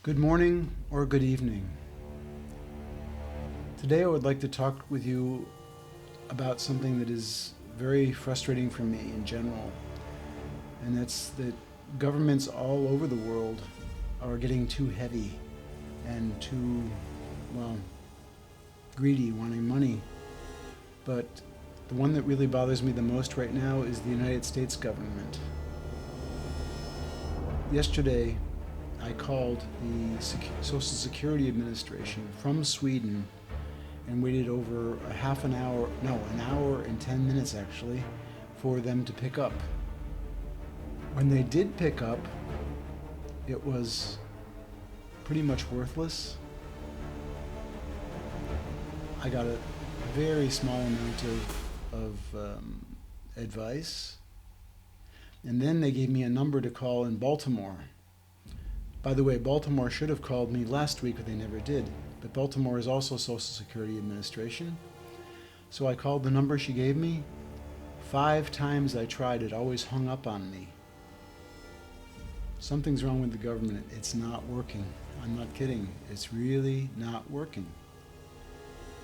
Good morning or good evening. Today I would like to talk with you about something that is very frustrating for me in general, and that's that governments all over the world are getting too heavy and too, well, greedy, wanting money. But the one that really bothers me the most right now is the United States government. Yesterday, I called the Social Security Administration from Sweden and waited over a half an hour, no, an hour and 10 minutes actually, for them to pick up. When they did pick up, it was pretty much worthless. I got a very small amount of advice, and then they gave me a number to call in Baltimore. By the way, Baltimore should have called me last week, but they never did. But Baltimore is also Social Security Administration. So I called the number she gave me. 5 times I tried, it always hung up on me. Something's wrong with the government. It's not working. I'm not kidding. It's really not working.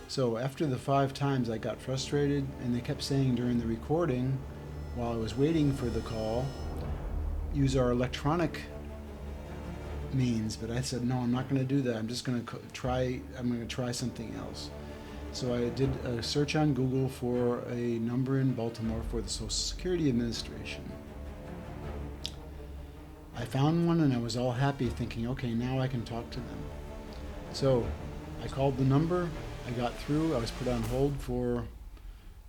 So after the 5 times I got frustrated, and they kept saying during the recording, while I was waiting for the call, use our electronic means, but I said, no, I'm not going to do that. I'm just going to try something else. So I did a search on Google for a number in Baltimore for the Social Security Administration. I found one and I was all happy thinking, okay, now I can talk to them. So I called the number, I got through, I was put on hold for,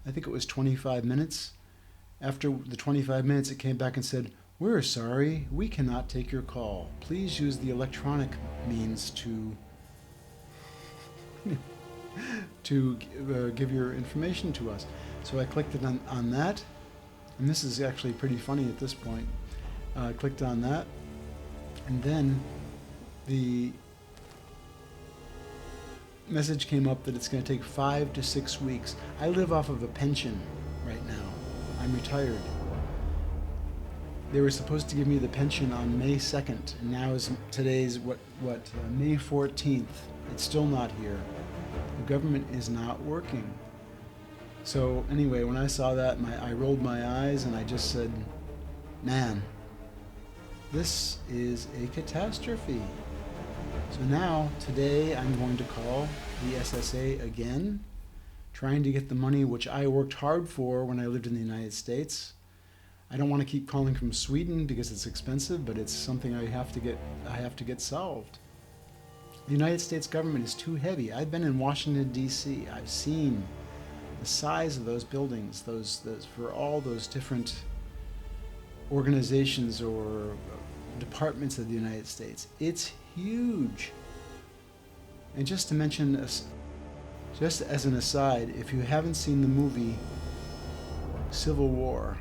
I think it was 25 minutes. After the 25 minutes, it came back and said, "We're sorry, we cannot take your call. Please use the electronic means to give your information to us." So I clicked on that, and this is actually pretty funny at this point. I clicked on that, and then the message came up that it's going to take 5 to 6 weeks. I live off of a pension right now. I'm retired. They were supposed to give me the pension on May 2nd, and now today's May 14th. It's still not here. The government is not working. So anyway, when I saw that, I rolled my eyes and I just said, man, this is a catastrophe. So now, today, I'm going to call the SSA again, trying to get the money which I worked hard for when I lived in the United States. I don't want to keep calling from Sweden because it's expensive, but it's something I have to get solved. The United States government is too heavy. I've been in Washington, D.C. I've seen the size of those buildings, those for all those different organizations or departments of the United States. It's huge. And just to mention, just as an aside, if you haven't seen the movie Civil War,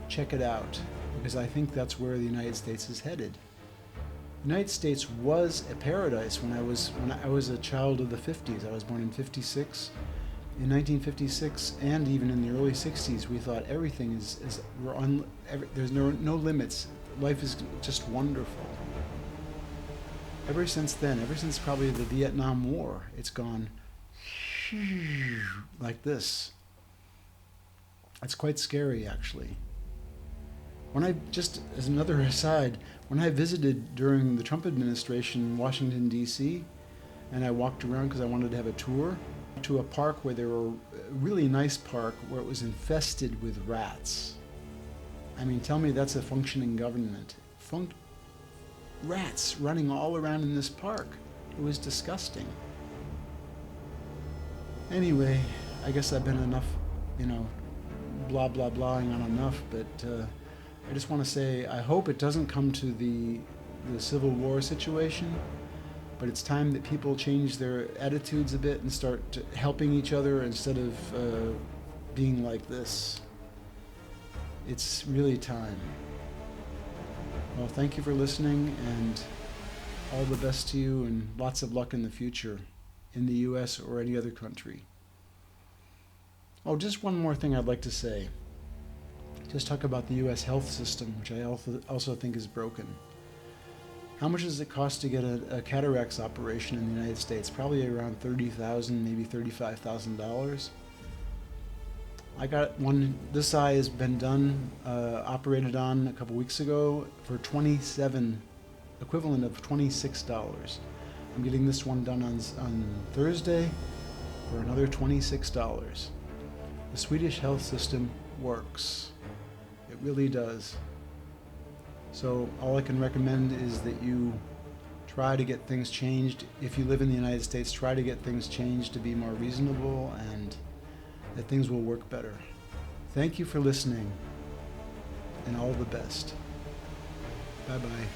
check it out, because I think that's where the United States is headed. The United States was a paradise when I was a child of the 50s. I was born in 56. In 1956 and even in the early 60s, we thought everything there's no limits. Life is just wonderful. Ever since then, ever since probably the Vietnam War, it's gone like this. It's quite scary, actually. Just as another aside, when I visited during the Trump administration in Washington, D.C., and I walked around because I wanted to have a tour, to a park where there were a really nice park where it was infested with rats. I mean, tell me that's a functioning government. Rats running all around in this park. It was disgusting. Anyway, I guess I've been enough, blah, blah, blahing on enough, but I just want to say I hope it doesn't come to the Civil War situation, but it's time that people change their attitudes a bit and start helping each other instead of being like this. It's really time. Well, thank you for listening, and all the best to you, and lots of luck in the future in the U.S. or any other country. Oh, just one more thing I'd like to say. Just talk about the U.S. health system, which I also think is broken. How much does it cost to get a cataracts operation in the United States? Probably around $30,000, maybe $35,000. I got one. This eye has been done, operated on a couple weeks ago for equivalent of $26. I'm getting this one done on Thursday for another $26. The Swedish health system works. It really does. So all I can recommend is that you try to get things changed. If you live in the United States, try to get things changed to be more reasonable and that things will work better. Thank you for listening, and all the best. Bye-bye.